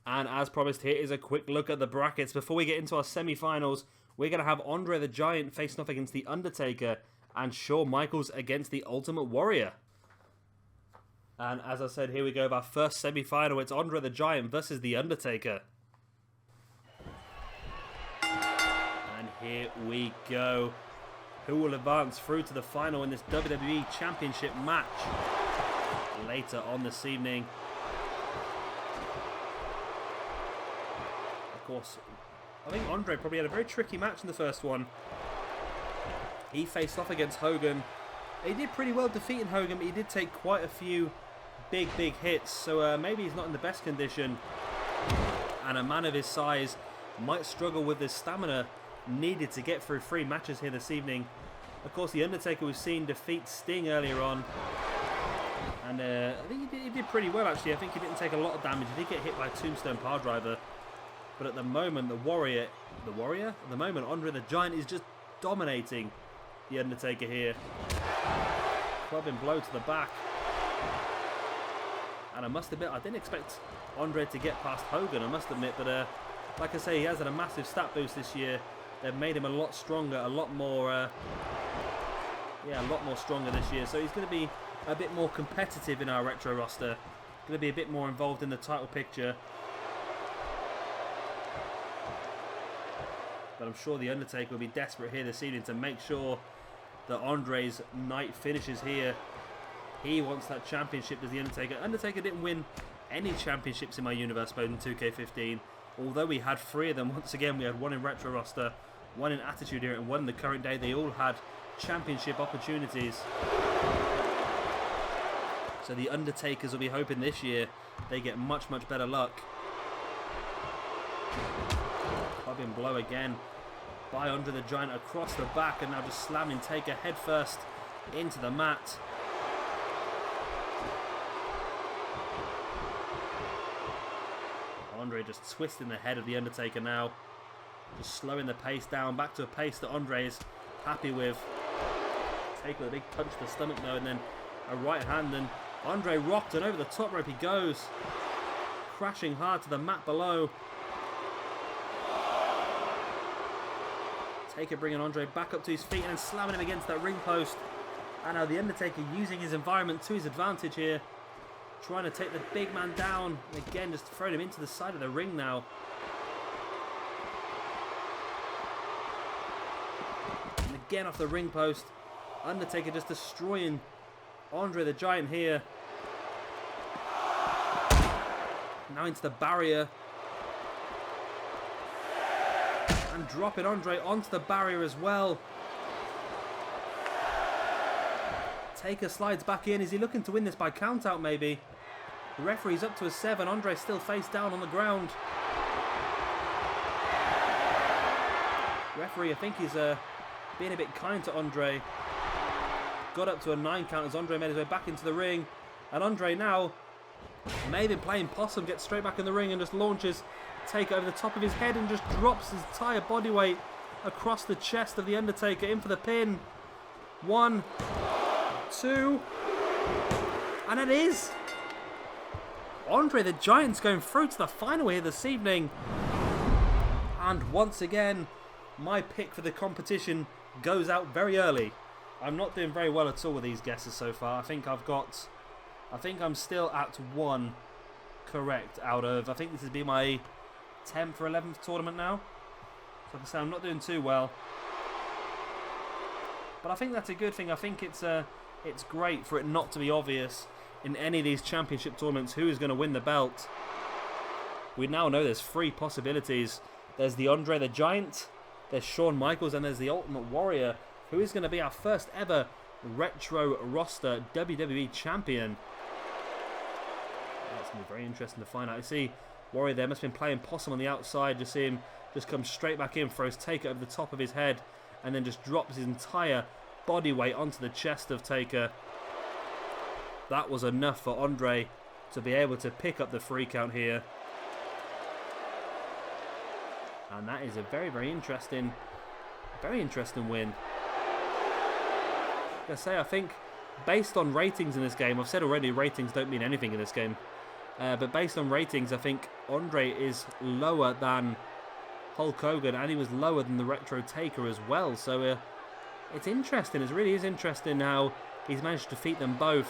And as promised, here is a quick look at the brackets. Before we get into our semi-finals, we're going to have Andre the Giant facing off against the Undertaker and Shawn Michaels against the Ultimate Warrior. And as I said, here we go with our first semi-final. It's Andre the Giant versus the Undertaker. And here we go. Who will advance through to the final in this WWE Championship match later on this evening? Of course, I think Andre probably had a very tricky match in the first one. He faced off against Hogan. He did pretty well defeating Hogan, but he did take quite a few big hits, so maybe he's not in the best condition. And a man of his size might struggle with the stamina needed to get through 3 matches here this evening. Of course, the Undertaker we've seen defeat Sting earlier on, and I think he did pretty well actually. I think he didn't take a lot of damage. He did get hit by a Tombstone Piledriver, but at the moment the Warrior, at the moment Andre the Giant is just dominating the Undertaker here. Clubbing blow to the back, and I must admit I didn't expect Andre to get past Hogan, I must admit, but like I say, he has had a massive stat boost this year. They've made him a lot stronger, a lot more stronger this year. So he's going to be a bit more competitive in our Retro roster. Going to be a bit more involved in the title picture. But I'm sure the Undertaker will be desperate here this evening to make sure that Andre's night finishes here. He wants that championship as the Undertaker. Undertaker didn't win any championships in my universe mode in 2K15. Although we had 3 of them. Once again, we had 1 in Retro roster, 1 in Attitude Era, and 1 in the current day. They all had championship opportunities. So the Undertakers will be hoping this year they get much better luck. Clubbing blow again by Andre the Giant across the back, and now just slamming Taker headfirst into the mat. André just twisting the head of the Undertaker now. Just slowing the pace down, back to a pace that André is happy with. Taker with a big punch to the stomach though, and then a right hand, and André rocked, and over the top rope he goes. Crashing hard to the mat below. Taker bringing André back up to his feet and then slamming him against that ring post. And now the Undertaker using his environment to his advantage here. Trying to take the big man down. And again, just throwing him into the side of the ring now. And again off the ring post. Undertaker just destroying André the Giant here. Now into the barrier. And dropping André onto the barrier as well. Taker slides back in. Is he looking to win this by countout maybe? The referee's up to a 7. André still face down on the ground. Referee, I think he's being a bit kind to André. Got up to a 9 count as André made his way back into the ring. And André now may have been playing possum, gets straight back in the ring and just launches Taker over the top of his head and just drops his entire body weight across the chest of the Undertaker, in for the pin. 1, 2, and it is! André the Giant's going through to the final here this evening. And once again, my pick for the competition goes out very early. I'm not doing very well at all with these guesses so far. I think I'm still at 1 correct out of, I think this has been my 10th or 11th tournament now. So like I say, I'm not doing too well. But I think that's a good thing. I think it's great for it not to be obvious in any of these championship tournaments who is going to win the belt. We now know there's 3 possibilities. There's the André the Giant, there's Shawn Michaels, and there's the Ultimate Warrior, who is going to be our first ever retro roster WWE champion. That's going to be very interesting to find out. You see Warrior there must have been playing possum on the outside. Just see him just come straight back in, throws Taker over the top of his head, and then just drops his entire body weight onto the chest of Taker. That was enough for André to be able to pick up the 3 count here. And that is a very, very interesting win. Like I say, I think based on ratings in this game, I've said already ratings don't mean anything in this game. But based on ratings, I think André is lower than Hulk Hogan, and he was lower than the Retro Taker as well. So it's interesting. It really is interesting how he's managed to defeat them both.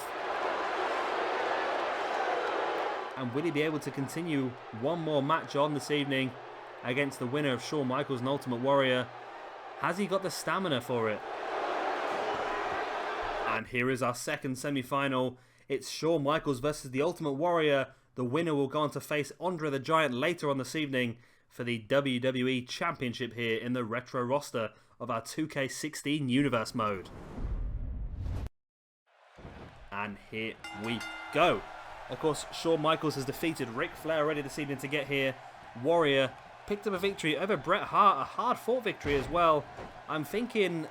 And will he be able to continue one more match on this evening against the winner of Shawn Michaels and Ultimate Warrior? Has he got the stamina for it? And here is our second semi-final. It's Shawn Michaels versus the Ultimate Warrior. The winner will go on to face André the Giant later on this evening for the WWE Championship here in the retro roster of our 2K16 Universe mode. And here we go. Of course, Shawn Michaels has defeated Ric Flair already this evening to get here. Warrior picked up a victory over Bret Hart, a hard-fought victory as well. I'm thinking,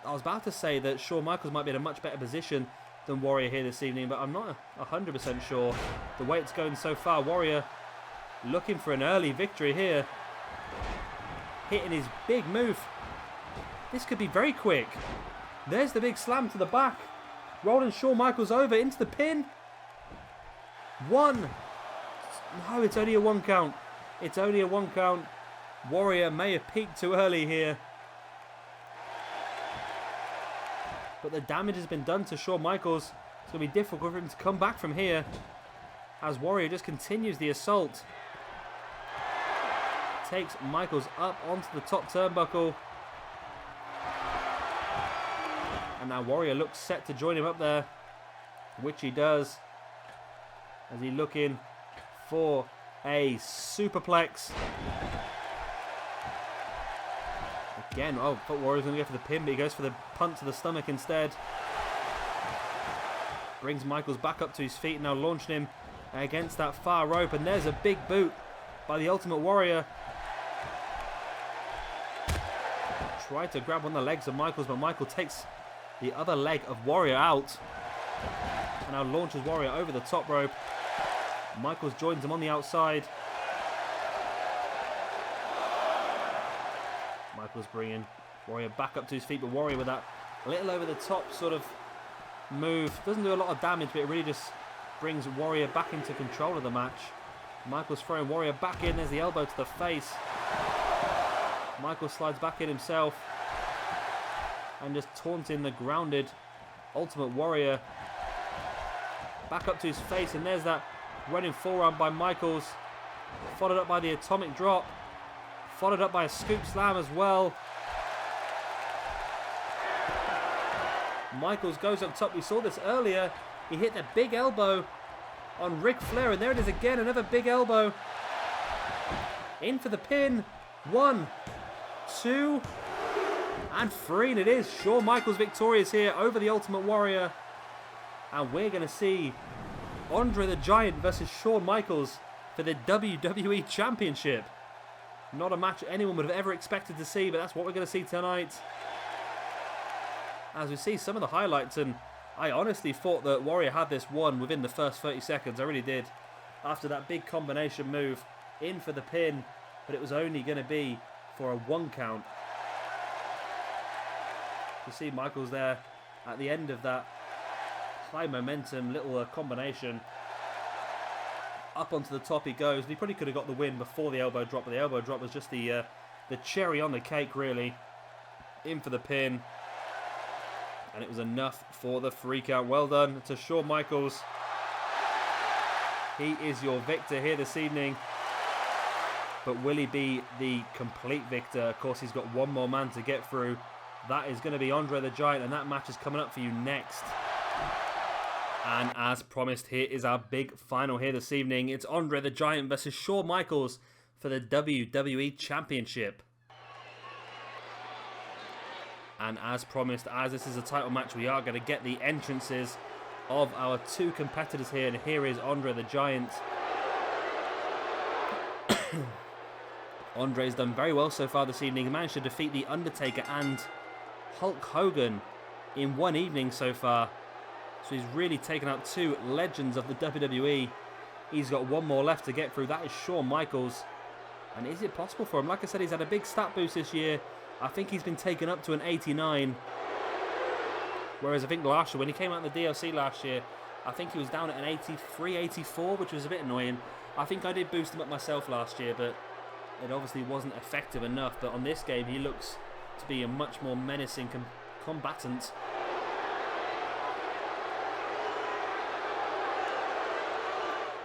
I was about to say that Shawn Michaels might be in a much better position than Warrior here this evening, but I'm not 100% sure. The way it's going so far, Warrior looking for an early victory here. Hitting his big move. This could be very quick. There's the big slam to the back. Rolling Shawn Michaels over into the pin. 1. No, it's only a 1 count. It's only a 1 count. Warrior may have peaked too early here. But the damage has been done to Shawn Michaels. It's going to be difficult for him to come back from here, as Warrior just continues the assault. Takes Michaels up onto the top turnbuckle. And now Warrior looks set to join him up there, which he does, as he looking for a superplex. Again, oh, but Warrior's going to go for the pin, but he goes for the punt to the stomach instead. Brings Michaels back up to his feet, now launching him against that far rope, and there's a big boot by the Ultimate Warrior. Tried to grab one of the legs of Michaels, but Michael takes the other leg of Warrior out, and now launches Warrior over the top rope. Michaels joins him on the outside. Michaels bringing Warrior back up to his feet, but Warrior with that little over the top sort of move. Doesn't do a lot of damage, but it really just brings Warrior back into control of the match. Michaels throwing Warrior back in. There's the elbow to the face. Michaels slides back in himself and just taunting the grounded Ultimate Warrior back up to his face, and there's that running forearm by Michaels, followed up by the atomic drop, followed up by a scoop slam as well. Michaels goes up top. We saw this earlier. He hit the big elbow on Ric Flair, and there it is again, another big elbow. In for the pin. 1, 2, and 3, and it is. Shawn Michaels victorious here over the Ultimate Warrior. And we're going to see Andre the Giant versus Shawn Michaels for the WWE Championship. Not a match anyone would have ever expected to see, but that's what we're going to see tonight. As we see some of the highlights, and I honestly thought that Warrior had this won within the first 30 seconds. I really did. After that big combination move, in for the pin, but it was only going to be for a 1 count. You see Michaels there at the end of that high momentum little combination. Up onto the top he goes. And he probably could have got the win before the elbow drop, but the elbow drop was just the cherry on the cake, really. In for the pin. And it was enough for the 3 count. Well done to Shawn Michaels. He is your victor here this evening. But will he be the complete victor? Of course, he's got one more man to get through. That is going to be Andre the Giant, and that match is coming up for you next. And as promised, here is our big final here this evening. It's Andre the Giant versus Shawn Michaels for the WWE Championship. And as promised, as this is a title match, we are going to get the entrances of our 2 competitors here. And here is Andre the Giant. Andre's done very well so far this evening. He managed to defeat the Undertaker and Hulk Hogan in one evening so far. So he's really taken out 2 legends of the WWE. He's got 1 more left to get through. That is Shawn Michaels. And is it possible for him? Like I said, he's had a big stat boost this year. I think he's been taken up to an 89. Whereas I think last year, when he came out in the DLC last year, I think he was down at an 83, 84, which was a bit annoying. I think I did boost him up myself last year, but it obviously wasn't effective enough. But on this game, he looks to be a much more menacing combatant.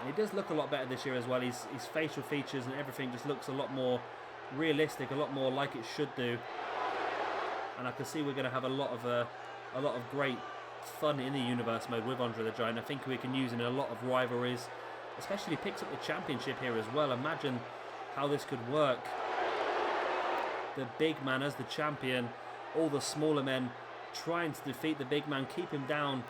And he does look a lot better this year as well. His facial features and everything just looks a lot more realistic, a lot more like it should do. And I can see we're going to have a lot of great fun in the universe mode with Andre the Giant. I think we can use him in a lot of rivalries, especially if he picks up the championship here as well. Imagine how this could work. The big man as the champion, all the smaller men trying to defeat the big man, keep him down.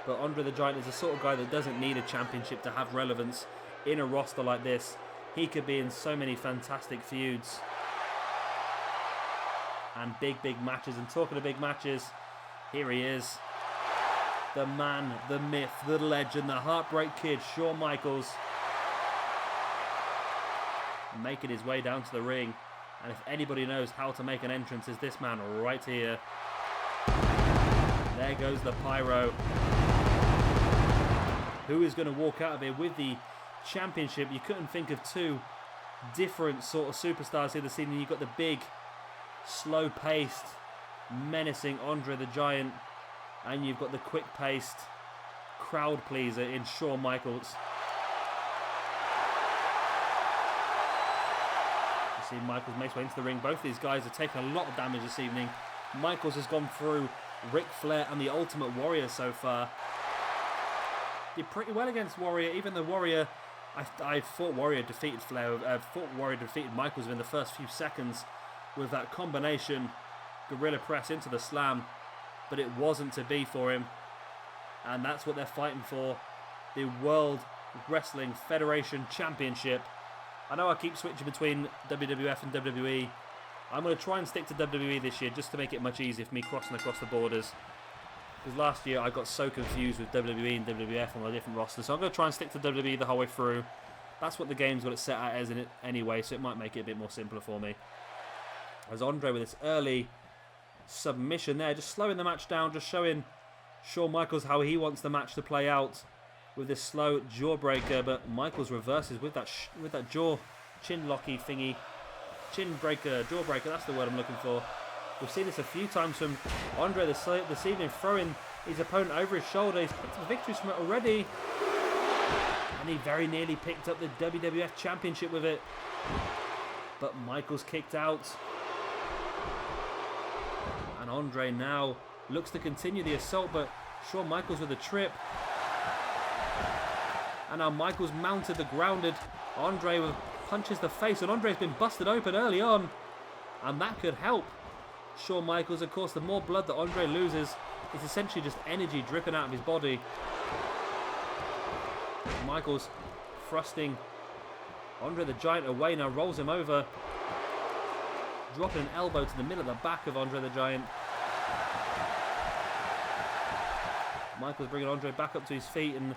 But Andre the Giant is the sort of guy that doesn't need a championship to have relevance in a roster like this. He could be in so many fantastic feuds and big matches. And talking of big matches, here he is, the man, the myth, the legend, the Heartbreak Kid, Shawn Michaels, making his way down to the ring. And if anybody knows how to make an entrance, is this man right here. There goes the pyro. Who is going to walk out of here with the championship? You couldn't think of 2 different sort of superstars here this evening. You've got the big, slow-paced, menacing Andre the Giant, and you've got the quick-paced crowd pleaser in Shawn Michaels. You see Michaels makes way into the ring. Both of these guys are taking a lot of damage this evening. Michaels has gone through Ric Flair and the Ultimate Warrior so far. Did pretty well against Warrior, even though Warrior, I thought Warrior defeated Michaels within the first few seconds with that combination gorilla press into the slam, but it wasn't to be for him. And that's what they're fighting for, the World Wrestling Federation Championship. I know I keep switching between WWF and WWE. I'm going to try and stick to WWE this year just to make it much easier for me crossing across the borders. Because last year I got so confused with WWE and WWF on the different rosters. So I'm going to try and stick to WWE the whole way through. That's what the game's got it set out as in it anyway, so it might make it a bit more simpler for me. As Andre with this early submission there, just slowing the match down, just showing Shawn Michaels how he wants the match to play out with this slow jawbreaker, but Michaels reverses with that chin locky thingy. Chin breaker, jawbreaker, that's the word I'm looking for. We've seen this a few times from Andre this evening, throwing his opponent over his shoulder. He's picked up victories from it already. And he very nearly picked up the WWF Championship with it. But Michaels kicked out. And Andre now looks to continue the assault, but Shawn Michaels with a trip. And now Michaels mounted the grounded. Andre punches the face, and Andre's been busted open early on. And that could help Shawn Michaels. Of course, the more blood that Andre loses, it's essentially just energy dripping out of his body. Michaels thrusting Andre the Giant away, now rolls him over. Dropping an elbow to the middle of the back of Andre the Giant. Michaels bringing Andre back up to his feet, and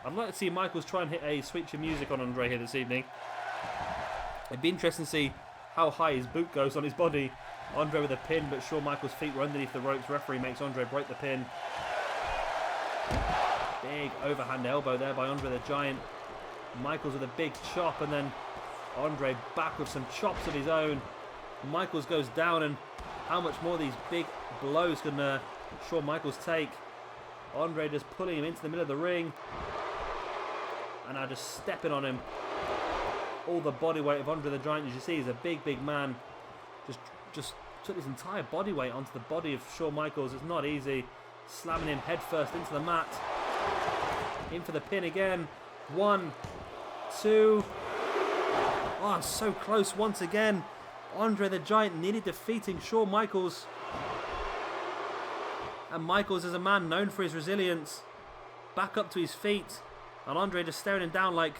I'd like to see Michaels try and hit a Sweet Chin Music on Andre here this evening. It'd be interesting to see how high his boot goes on his body. Andre with a pin, but Shawn Michaels' feet were underneath the ropes. Referee makes Andre break the pin. Big overhand elbow there by Andre the Giant. Michaels with a big chop, and then Andre back with some chops of his own. Michaels goes down, and how much more of these big blows can Shawn Michaels take? Andre just pulling him into the middle of the ring, and now just stepping on him. All the body weight of Andre the Giant, as you see, is a big man. Just took his entire body weight onto the body of Shawn Michaels. It's not easy. Slamming him headfirst into the mat. In for the pin again. 1, 2. Oh, so close once again. Andre the Giant nearly defeating Shawn Michaels. And Michaels is a man known for his resilience. Back up to his feet. And Andre just staring him down like,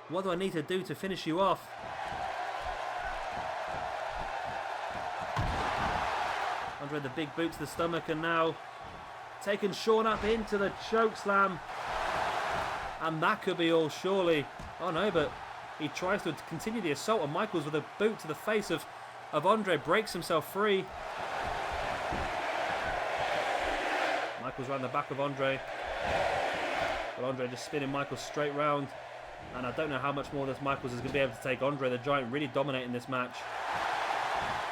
what do I need to do to finish you off? Andre the big boot to the stomach, and now taking Shawn up into the choke slam. And that could be all, surely. Oh no, but he tries to continue the assault, and Michaels with a boot to the face of Andre breaks himself free. Michaels around the back of Andre. But Andre just spinning Michaels straight round. And I don't know how much more this Michaels is going to be able to take. Andre the Giant really dominating this match.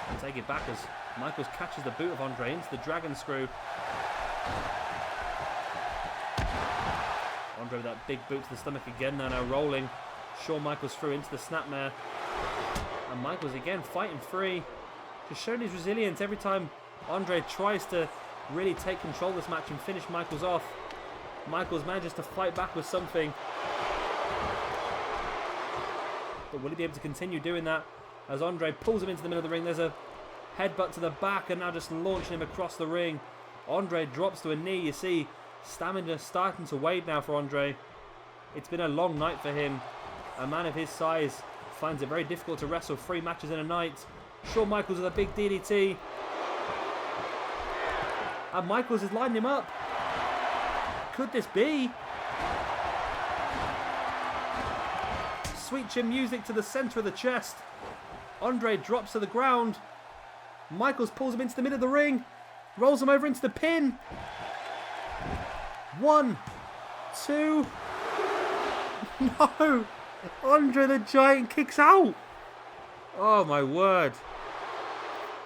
And take it back as Michaels catches the boot of Andre into the dragon screw. Andre with that big boot to the stomach again. Now rolling Shawn Michaels through into the snapmare. And Michaels again fighting free. Just showing his resilience every time Andre tries to really take control of this match and finish Michaels off. Michaels manages to fight back with something. But will he be able to continue doing that as Andre pulls him into the middle of the ring? There's a headbutt to the back, and now just launching him across the ring. Andre drops to a knee. You see stamina starting to wade now for Andre. It's been a long night for him. A man of his size finds it very difficult to wrestle 3 matches in a night. Shawn Michaels with a big DDT. And Michaels is lining him up. Could this be? Sweet Chin Music to the centre of the chest. Andre drops to the ground. Michaels pulls him into the middle of the ring. Rolls him over into the pin. 1, 2. No! Andre the Giant kicks out. Oh my word.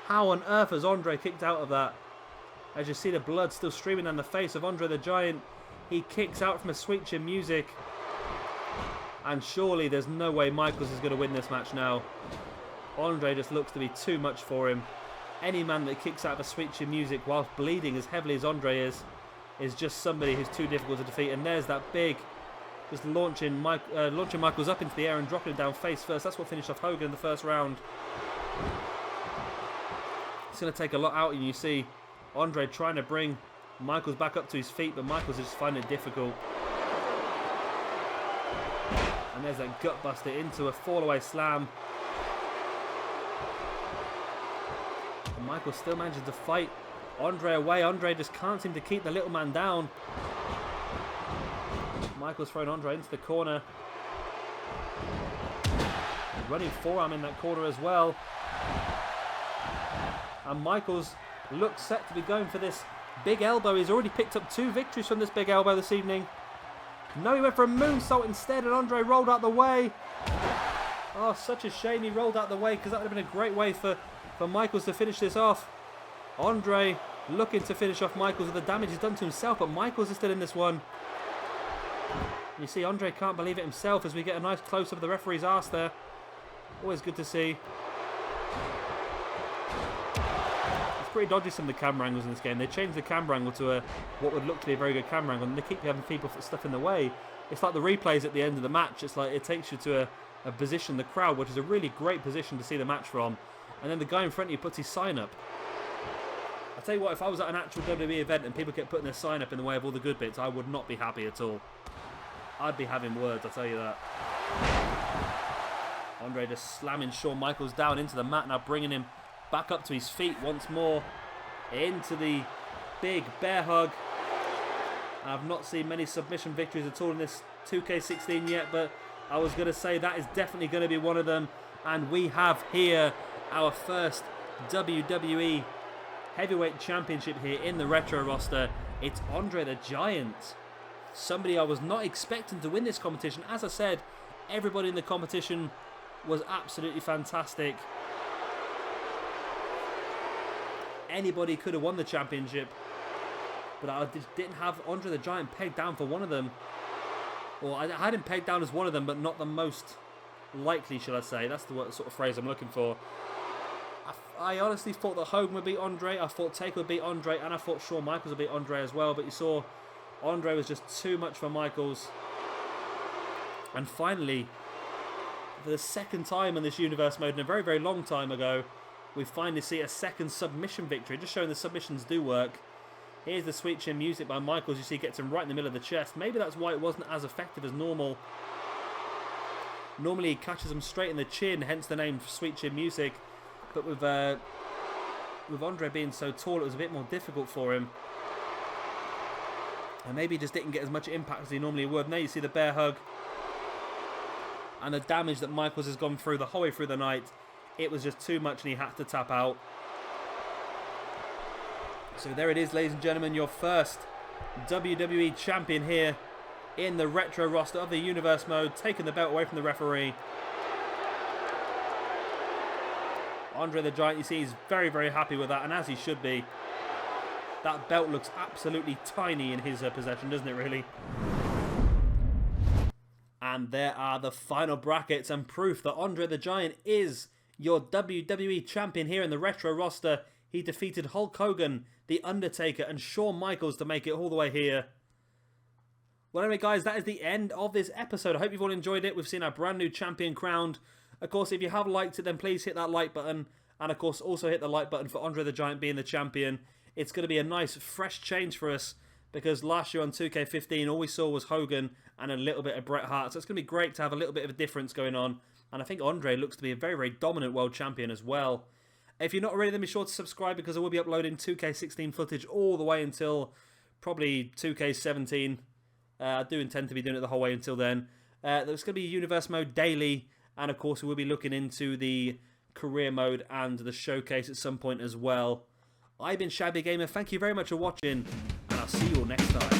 How on earth has Andre kicked out of that? As you see the blood still streaming down the face of Andre the Giant. He kicks out from a Sweet Chin Music. And surely there's no way Michaels is going to win this match now. Andre just looks to be too much for him. Any man that kicks out of a Sweet Chin Music whilst bleeding as heavily as Andre is just somebody who's too difficult to defeat. And there's that big, just launching Michaels up into the air and dropping him down face first. That's what finished off Hogan in the first round. It's going to take a lot out, and you see Andre trying to bring Michaels back up to his feet, but Michaels is just finding it difficult. And there's that gut buster into a fall-away slam. And Michaels still manages to fight Andre away. Andre just can't seem to keep the little man down. Michaels throwing Andre into the corner. Running forearm in that corner as well. And Michaels looks set to be going for this big elbow. He's already picked up 2 victories from this big elbow this evening. No, he went for a moonsault instead, and Andre rolled out the way. Oh, such a shame he rolled out the way, because that would have been a great way for Michaels to finish this off. Andre looking to finish off Michaels with the damage he's done to himself, but Michaels is still in this one. You see, Andre can't believe it himself as we get a nice close-up of the referee's arse there. Always good to see. It's pretty dodgy, some of the camera angles in this game. They changed the camera angle to what would look to be a very good camera angle, and they keep having people put stuff in the way. It's like the replays at the end of the match. It's like it takes you to a position, the crowd, which is a really great position to see the match from. And then the guy in front of you puts his sign up. I tell you what, if I was at an actual WWE event and people kept putting their sign up in the way of all the good bits, I would not be happy at all. I'd be having words, I'll tell you that. Andre just slamming Shawn Michaels down into the mat, now bringing him back up to his feet once more. Into the big bear hug. I've not seen many submission victories at all in this 2K16 yet, but I was going to say that is definitely going to be one of them. And we have here our first WWE Heavyweight Championship here in the Retro roster. It's Andre the Giant. Somebody I was not expecting to win this competition. As I said, everybody in the competition was absolutely fantastic. Anybody could have won the championship, but I just didn't have Andre the Giant pegged down for one of them. Well, I had him pegged down as one of them, but not the most likely, shall I say. That's the sort of phrase I'm looking for. I honestly thought that Hogan would beat Andre, I thought Taker would beat Andre, and I thought Shawn Michaels would beat Andre as well, but you saw Andre was just too much for Michaels. And finally, for the second time in this universe mode in a very, very long time ago, we finally see a second submission victory, just showing the submissions do work. Here's the sweet chin music by Michaels. You see, gets him right in the middle of the chest. Maybe that's why it wasn't as effective as normal. Normally he catches him straight in the chin, hence the name sweet chin music. But with Andre being so tall, it was a bit more difficult for him. And maybe he just didn't get as much impact as he normally would. Now you see the bear hug. And the damage that Michaels has gone through the whole way through the night. It was just too much and he had to tap out. So there it is, ladies and gentlemen. Your first WWE Champion here in the Retro roster of the Universe mode. Taking the belt away from the referee. Andre the Giant, you see, he's very, very happy with that. And as he should be. That belt looks absolutely tiny in his possession, doesn't it, really? And there are the final brackets and proof that Andre the Giant is your WWE Champion here in the Retro roster. He defeated Hulk Hogan, The Undertaker, and Shawn Michaels to make it all the way here. Well, anyway, guys, that is the end of this episode. I hope you've all enjoyed it. We've seen our brand new champion crowned. Of course, if you have liked it, then please hit that like button. And, of course, also hit the like button for Andre the Giant being the champion. It's going to be a nice, fresh change for us, because last year on 2K15, all we saw was Hogan and a little bit of Bret Hart. So it's going to be great to have a little bit of a difference going on. And I think Andre looks to be a very, very dominant world champion as well. If you're not already, then be sure to subscribe, because I will be uploading 2K16 footage all the way until probably 2K17. I do intend to be doing it the whole way until then. There's going to be Universe mode daily, and of course we will be looking into the career mode and the showcase at some point as well. I've been Shabby Gamer. Thank you very much for watching, and I'll see you all next time.